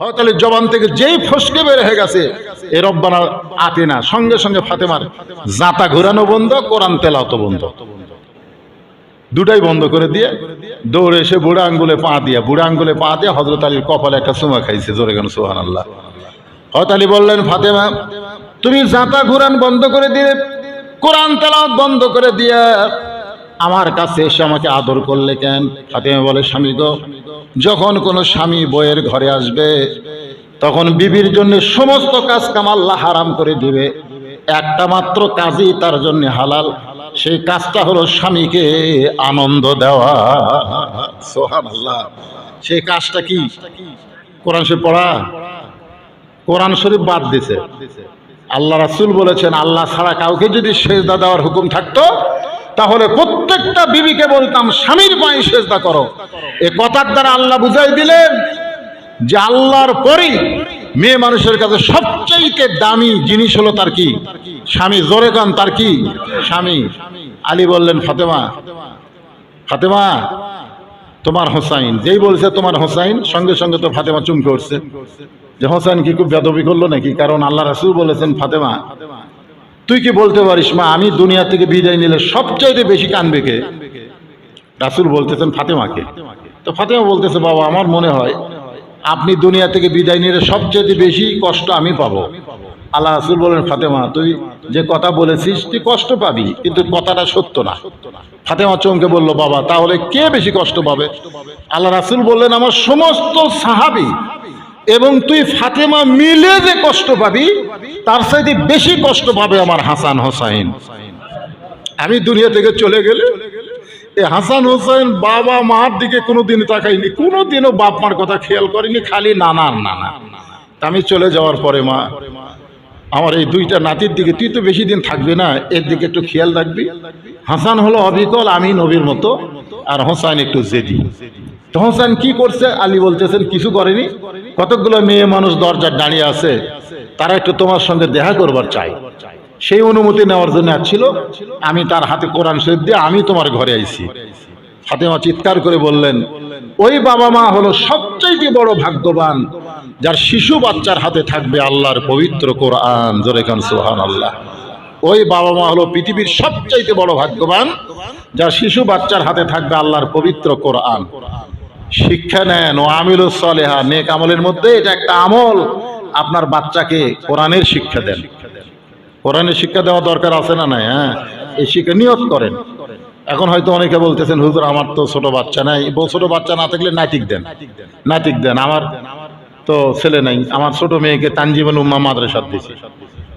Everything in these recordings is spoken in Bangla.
হযরত আলীর জবান থেকে যেই ফসকে বের হয়ে গেছে এ রব্বানা আতিনা, সঙ্গে সঙ্গে ফাতেমার জাতা ঘোরানো বন্ধ, কোরআন তেলাওয়াত বন্ধ, দুটাই বন্ধ করে দিয়ে দৌড়ে এসে বুড়া আঙ্গুলে পা দিয়ে হযরত আলীর কপালে একটা চুমা খাইছে। জোরে গান সুবহানাল্লাহ। হযরত আলী বললেন, ফাতেমা তুমি জাতা ঘোরান বন্ধ করে দিয়ে, কোরআন তেলাওয়াত বন্ধ করে দিয়ে আমার কাছে এসে আমাকে আদর করলে কেন? ফাতেমা বলে, স্বামী গো, যখন কোনো স্বামী বউয়ের ঘরে আসবে তখন বিবির জন্য সমস্ত কাজ কাম আল্লাহ হারাম করে দিবে, একটা মাত্র কাজই তার জন্য হালাল, সেই কাজটা হলো স্বামীকে আনন্দ দেওয়া। সুবহানাল্লাহ। সেই কাজটা কি? কোরআন শরীফ পড়া। কোরআন শরীফ বাদ দিছে। আল্লাহ রাসূল বলেছেন, আল্লাহ ছাড়া কাউকে যদি সেজদা দেওয়ার হুকুম থাকতো তাহলে প্রত্যেকটা বিবিকে বলতাম স্বামীর পায়ে সেজদা করো। এ কথার দ্বারা আল্লাহ বুঝাই দিলেন যে আল্লাহর পরেই মেয়ে মানুষের কাছে সবচেয়ে দামি জিনিস হলো তার কি? স্বামী। জোরে গান, তার কি? স্বামী। আলী বললেন, ফাতেমা ফাতেমা তোমার হোসাইন। যেই বলছে তোমার হোসাইন, সঙ্গে সঙ্গে তো ফাতেমা চুমকে উঠছে যে হোসাইন কি খুব বেদবি করলো নাকি? কারণ আল্লাহ রাসূল বলেছেন, ফাতেমা তুই কি বলতে পারিস মা, আমি দুনিয়া থেকে বিদায় নিলে সবচাইতে বেশি কানবে কে? রাসূল বলতেছেন ফাতেমাকে। তো ফাতেমা বলতেছে, বাবা আমার মনে হয় আপনি দুনিয়া থেকে বিদায় নিলে সবচেয়ে বেশি কষ্ট আমি পাবো। আল্লাহ রাসূল বলেন, ফাতেমা তুই যে কথা বলেছিস তুই কষ্ট পাবি, কিন্তু কথাটা সত্য না। ফাতেমা চমকে বলল, বাবা তাহলে কে বেশি কষ্ট পাবে? আল্লাহ রাসূল বললেন, আমার সমস্ত সাহাবী এবং তুই ফাতেমা মিলে যে কষ্ট পাবি তার চাইতে বেশি কষ্ট পাবে আমার হাসান হোসাইন। আমি দুনিয়া থেকে চলে গেলে এ হাসান হোসেন বাবা মার দিকে কোনোদিন তাকাইনি, কোনোদিনও বাপ মার কথা খেয়াল করেনি, খালি নানার নানা। আমি চলে যাওয়ার পরে মা আমার এই দুইটা নাতির দিকে তুই তো বেশি দিন থাকবি না, এর দিকে একটু খেয়াল রাখবি। হাসান হলো অবিকল, আমি নবীর মতো, আর হোসাইন একটু জেদি। তো হোসেন কি করছে? আলী বলতেছেন কিছু করেনি, কতগুলো মেয়ে মানুষ দরজার দাঁড়িয়ে আছে, তারা একটু তোমার সঙ্গে দেখা করবার চাই, সেই অনুমতি নেওয়ার জন্য আসছিল। আমি তার হাতে কোরআন শরীফ দিয়ে আমি তোমার ঘরে আইছি। ফাতেমা চিৎকার করে বললেন, ওই বাবা মা হলো সবচাইতে বড় ভাগ্যবান যার শিশু বাচ্চার হাতে থাকবে আল্লাহর পবিত্র কোরআন। জোরে কান সুবহানাল্লাহ। ওই বাবা মা হলো পৃথিবীর সবচাইতে বড় ভাগ্যবান যার শিশু বাচ্চার হাতে থাকবে আল্লাহর পবিত্র কোরআন। শিক্ষা নেন ও আমিলুস সালেহা, নেক আমলের মধ্যে এটা একটা আমল, আপনার বাচ্চাকে কোরআনের শিক্ষা দেন। কোরআনের শিক্ষা দেওয়া দরকার আছে না নাই? হ্যাঁ, এই শিক্ষা নিয়ত করেন। এখন হয়তো অনেকে বলতেছেন, হুজুর আমার তো ছোট বাচ্চা নাই। ছোট বাচ্চা না থাকলে নাতিক দেন, নাতিক দেন। আমার তো ছেলে নাই, আমার ছোট মেয়েকে তানজিমুল উম্মাহ মাদ্রাসাত দিয়েছি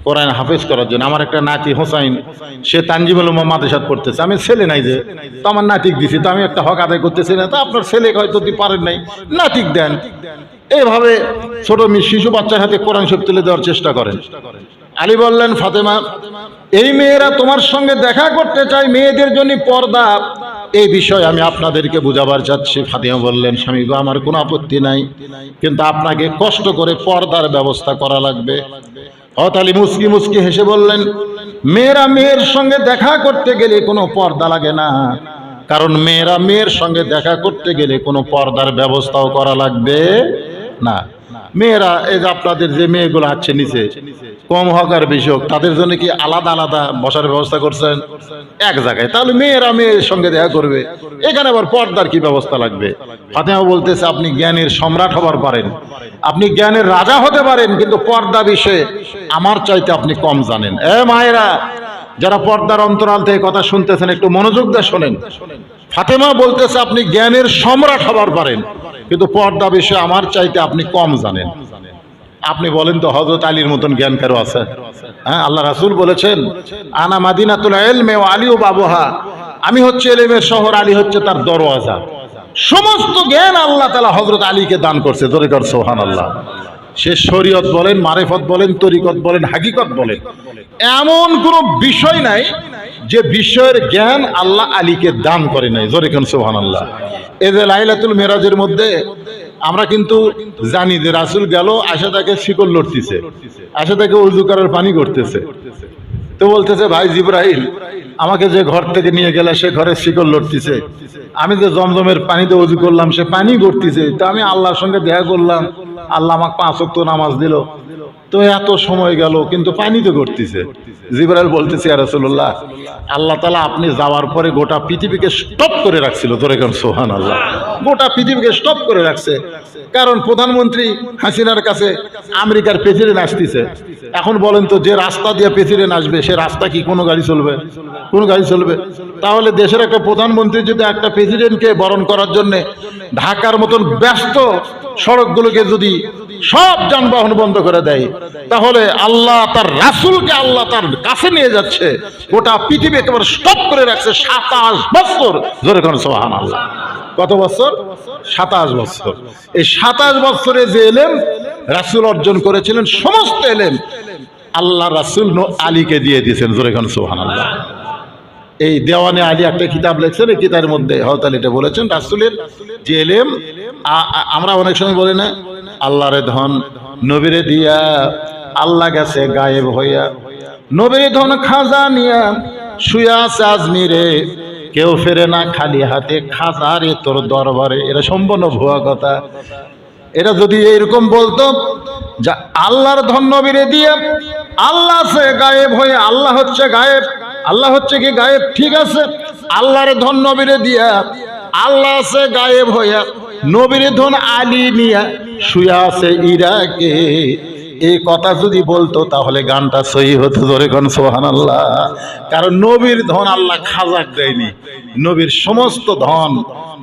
কোরআন হাফেজ করার জন্য। আমার একটা নাতি হোসাইন, সে তানজিমুল উম্মাহ মাদ্রাসাত পড়তেছে। আমি ছেলে নাই যে, তো আমার নাতিক দিছি, তো আমি একটা হক আদায় করতেছি না? তো আপনার ছেলে হয়তো পারেন নাই, নাতিক দেন। এইভাবে ছোট শিশু বাচ্চার হাতে কোরআন শরীফ তুলে দেওয়ার চেষ্টা করেন। আলী বললেন, ফাতেমা এই মেয়েরা তোমার সঙ্গে দেখা করতে চায়, মেয়েদের জন্য পর্দা, এই বিষয়ে আমি আপনাদেরকে বুঝাবার চাচ্ছি। ফাতেমা বললেন, স্বামী গো আমার কোনো আপত্তি নাই, কিন্তু আপনাকে কষ্ট করে পর্দার ব্যবস্থা করা লাগবে। হযরত আলী মুস্কি মুস্কি হেসে বললেন, মেয়েরা মেয়ের সঙ্গে দেখা করতে গেলে কোনো পর্দা লাগে না, কারণ মেয়েরা মেয়ের সঙ্গে দেখা করতে গেলে কোনো পর্দার ব্যবস্থাও করা লাগবে না। মেয়েরা এই যে আপনাদের যে মেয়েগুলো আছে নিচে, কম হোক আর বেশি হোক, তাদের জন্য কি আলাদা আলাদা বসার ব্যবস্থা করছেন এক জায়গায়? তাহলে মেয়েরা মেয়ের সঙ্গে দেখা করবে, এখানে আবার পর্দার কি ব্যবস্থা লাগবে? ফাতেমা বলতেছে, আপনি জ্ঞানের সম্রাট হবার পারেন, আপনি জ্ঞানের রাজা হতে পারেন, কিন্তু পর্দা বিষয়ে আমার চাইতে আপনি কম জানেন। এ মায়েরা, যারা পর্দার অন্তরাল থেকে কথা শুনতেছেন একটু মনোযোগ দিয়ে শোনেন। ফাতেমা বলতেছে, আপনি জ্ঞানের সম্রাট হবার পারেন, কিন্তু পর্দা বিষয়ে আমার চাইতে আপনি কম জানেন। আপনি বলেন তো, হযরত আলীর মতন জ্ঞান কারো আছে? হ্যাঁ, আল্লাহ রাসূল বলেছেন, আনা মাদিনাতুল ইলমি ওয়া আলী বাবুহা, আমি হচ্ছে ইলমের শহর, আলী হচ্ছে তার দরওয়াজা। সমস্ত জ্ঞান আল্লাহ তাআলা হযরত আলীকে দান করছে। জোরে কর সুবহানাল্লাহ। সে শরীয়ত বলেন, মারিফত বলেন, তরিকত বলেন, হাকিকত বলেন, এমন কোন বিষয় নাই যে বিষয়ের জ্ঞান আল্লাহ আলীকে দান করে নাই। জোরে কর সুবহানাল্লাহ। এই যে লাইলাতুল মেরাজের মধ্যে আমরা কিন্তু জানি যে রাসূল গেল, আশা তাকে শিকল লড়তেছে, আশা তাকে ওযু করার পানি করতেছে। তো বলতেছে, ভাই জিবরাইল আমাকে যে ঘর থেকে নিয়ে গেলে সে ঘরে শিকল লড়তেছে, আমি যে জমজমের পানিতে ওযু করলাম সে পানি গড়তেছে, তো আমি আল্লাহর সঙ্গে দেখা করলাম, আল্লাহ আমাকে 5 ওয়াক্ত নামাজ দিল, তো এত সময় গেল কিন্তু পানি তো করতেছে। জিবরাইল বলতেছে ইয়া রাসূলুল্লাহ, আল্লাহ তাআলা আপনি যাওয়ার পরে গোটা পৃথিবীকে স্টপ করে রাখছিল। ধরে কেন সুবহানাল্লাহ, গোটা পৃথিবীকে স্টপ করে রাখছে। কারণ প্রধানমন্ত্রী হাসিনার কাছে আমেরিকার প্রেসিডেন্ট আসতেছে। এখন বলেন তো, যে রাস্তা দিয়ে প্রেসিডেন্ট আসবে সে রাস্তা কি কোনো গাড়ি চলবে? কোনো গাড়ি চলবে? তাহলে দেশের একটা প্রধানমন্ত্রী যদি একটা প্রেসিডেন্টকে বরণ করার জন্য ঢাকার মতন ব্যস্ত সড়কগুলোকে যদি সব যানবাহন বন্ধ করে দেয়, তাহলে আল্লাহ তার রাসূলকে আল্লাহ তার কাছে নিয়ে যাচ্ছে, গোটা পৃথিবী একেবারে স্টপ করে রাখছে 27 বছর। জোরে কোন সুবহানাল্লাহ। কত বছর? 27 বছর। এই 27 বছরে যে এলেম রাসূল অর্জন করেছিলেন, সমস্ত এলেম আল্লাহ রাসূল আলীকে দিয়ে দিয়েছেন। জোরে কোন সুবহানাল্লাহ। এই দেওয়ানে আলী একটা কিতাব লিখছেন, এই কিতাবের মধ্যে হযরত আলী এটা বলেছেন, রাসূলের যে এলেম, আমরা অনেক সময় বলি না আল্লাহরে ধন নবীরে দিয়া আল্লাহ গেছে গায়েব হইয়া, নবীরে ধন খাজা নিয়া শুয়া আছে আজমিরে, কেউ ফেরে না খালি হাতে খাজারে তোর দরবারে। এটা সম্পূর্ণ ভুয়া কথা। এটা যদি এরকম বলতো যে আল্লাহর ধন নবীরে দিয়ে আল্লাহ আছে গায়েব হয়ে, আল্লাহ হচ্ছে গায়েব, আল্লাহ হচ্ছে কি গায়েব, ঠিক আছে, আল্লাহর ধন নবীরে দিয়া আল্লাহ আছে গায়েব হইয়া, নবীর ধন আলী নিয়া শুয়া আছে ইরাকে, এই কথা যদি বলতো তাহলে গানটা সহি হতো। ধরে কোন সুবহানাল্লাহ। কারণ নবীর ধন আল্লাহ খাজাক দেয়নি, নবীর সমস্ত ধন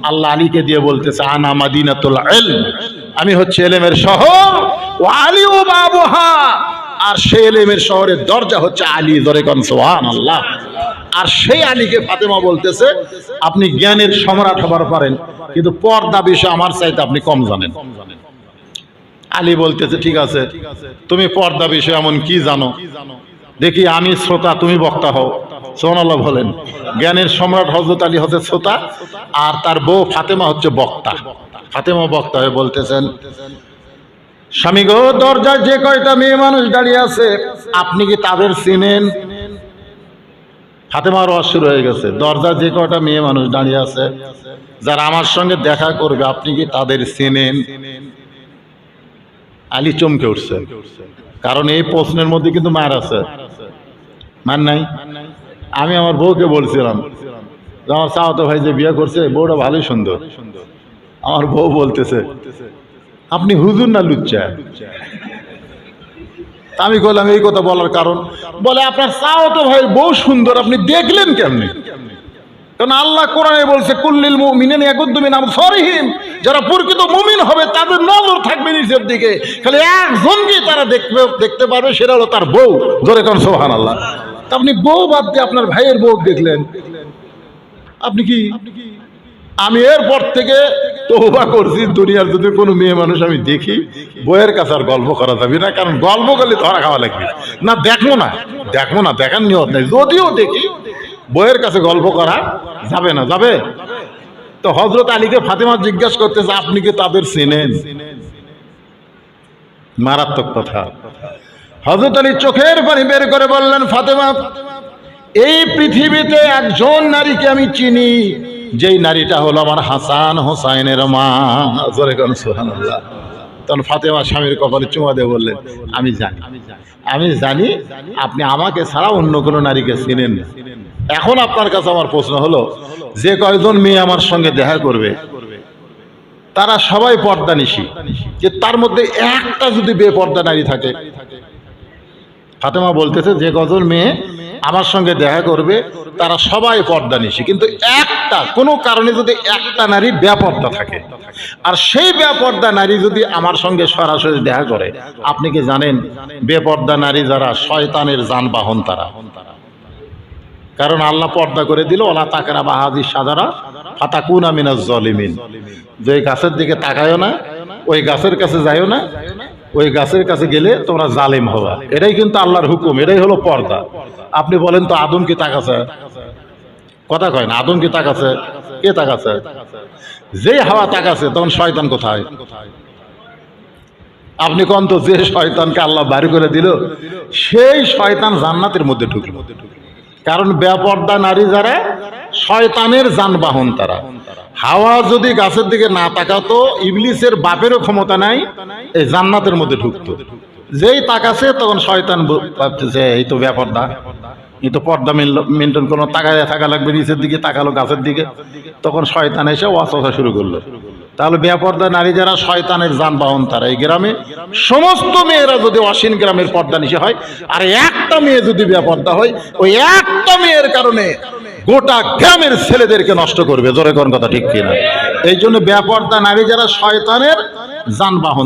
আল্লাহ আলীকে দিয়ে বলতেছে আনা মাদিনাতুল ইলম, আমি হচ্ছে এলেমের শহর, ওয়া আলী ও বাবুহা, আর সেই এলেমের শহরের দরজা হচ্ছে আলী। ধরে কোন সুবহানাল্লাহ। আর সেই আলীকে ফাতেমা বলতেছে আপনি জ্ঞানের সম্রাট হবার পারেন, কিন্তু পর্দা বিষয় আমার চাইতে আপনি কম জানেন। আলী বলতেছে ঠিক আছে, তুমি পর্দা বিষয় এমন কি জানো দেখি, আমি শ্রোতা তুমি বক্তা হও। সুবহানাল্লাহ বলেন। জ্ঞানের সম্রাট হযরত আলী হচ্ছে শ্রোতা, আর তার বউ ফাতেমা হচ্ছে বক্তা। ফাতেমা বক্তা হয়ে বলতেছেন, স্বামী গো, দরজায় যে কয়টা মেয়ে মানুষ দাঁড়িয়ে আছে আপনি কি তাদের চিনেন? ফাতেমার ওয়াজ শুরু হয়ে গেছে, দরজা যে কয়টা মেয়ে মানুষ দাঁড়িয়ে আছে যারা আমার সঙ্গে দেখা করবে আপনি কি তাদের চিনেন? আলী চমকে উঠছে, কারণ এই প্রশ্নের মধ্যে কিন্তু মার আছে। মার নাই? আমি আমার বউকে বলছিলাম আমার চাওয়াতো ভাই যে বিয়ে করছে বউটা ভালোই সুন্দর। আমার বউ বলতেছে আপনি হুজুর না লুচ্চা? আমি বললাম এই কথা বলার কারণ, বলে আপনার চাওয়াতো ভাই বউ সুন্দর আপনি দেখলেন কেমনি? কারণ আল্লাহ কোরআনে বলছে কুল্লিল মুমিনিনা ইয়াগুদ্দু মিন আবসারিহিম, যারা প্রকৃত মুমিন হবে তাদের নজর থাকবে নিচের দিকে, খালি একজনকে তারা দেখতে পারবে, সেটা হলো তার বউ। জোরে কোন সুবহানাল্লাহ। তা আপনি বউ বাদ দিয়ে আপনার ভাইয়ের বউ দেখলেন, আপনি কি? আমি এরপর থেকে তওবা করছি, দুনিয়ার যদি কোনো মেয়ে মানুষ আমি দেখি বইয়ের কাছে আর গল্প করা যাবে না, কারণ গল্প করলে ধরা খাওয়া লাগবে না। দেখবো না, দেখার নিয়ত নেই। যদিও দেখি বইয়ের কাছে গল্প করা যাবে না। যাবে তো হযরত আলীকে ফাতেমা জিজ্ঞাসা করতেছে আপনি কি তাদের চেনেন? মারাত্মক কথা। হযরত আলী চোখের পানি বের করে বললেন, ফাতেমা, এই পৃথিবীতে একজন নারীকে আমি চিনি, যেই নারীটা হলো আমার হাসান হোসাইনের মা। জোরে কোন সুবহানাল্লাহ। তখন ফাতেমা স্বামীর কপালে চুমা দিয়ে বললেন আমি জানি আপনি আমাকে ছাড়া অন্য কোনো নারীকে চিনেন না। এখন আপনার কাছে আমার প্রশ্ন হলো, যে কয়জন মেয়ে আমার সঙ্গে দেখা করবে তারা সবাই পর্দানিশী, যে তার মধ্যে একটা যদি বেপর্দা নারী থাকে? ফাতেমা বলতেছে যে কজন মেয়ে আমার সঙ্গে দেখা করবে তারা সবাই পর্দানিশী, কিন্তু একটা কোনো কারণে যদি একটা নারী বেপর্দা থাকে, আর সেই বেপর্দা নারী যদি আমার সঙ্গে সরাসরি দেখা করে, আপনি কি জানেন বেপর্দা নারী যারা শয়তানের যানবাহন তারা। কারণ আল্লাহ পর্দা করে দিল, ওলা তাকরা বাহাদি সাজারা ফাতাকুনা মিনাজ জালিমিন, যে গাছের দিকে তাকায়ও না, ওই গাছের কাছে যাইও না, ওই গাছের কাছে গেলে তোমরা জালেম হবা। এটাই কিন্তু আল্লাহর হুকুম, এটাই হলো পর্দা। আপনি বলেন তো আদম কি তাকাছে? কথা কয় না। আদম কি তাকাছে? কে তাকাছে? যেই হাওয়া তাকাছে তখন শয়তান কোথায়? আপনি কোন তো, যে শয়তানকে আল্লাহ বাড়ি করে দিল সেই শয়তান জান্নাতের মধ্যে ঢুকলো। কারণ বেপর্দা নারী যারা শয়তানের যানবাহন তারা। হাওয়া যদি গাছের দিকে না তাকাতো, ইবলিসের বাপেরও ক্ষমতা নাই এই জান্নাতের মধ্যে ঢুকতো। যেই তাকাছে তখন শয়তান ভাবতেছে এই তো বেপর্দা, এই তো পর্দা মেনটেন কোনো, তাকায় থাকা লাগবে, নিচের দিকে তাকালো গাছের দিকে, তখন শয়তান এসে ওয়াসওয়াসা শুরু করলো। তাহলে বেপর্দা নারী যারা শয়তানের যানবাহন, তারা এই গ্রামে সমস্ত মেয়েরা যদি অশ্লীল গ্রামের পর্দা নিশে হয়, আর একটা মেয়ে যদি বেপর্দা হয়, ওই একটা মেয়ের কারণে গোটা গ্রামের ছেলেদেরকে নষ্ট করবে। জোরে কোন কথা ঠিক কিনা? এই জন্য বেপর্দা নারী যারা শয়তানের যানবাহন।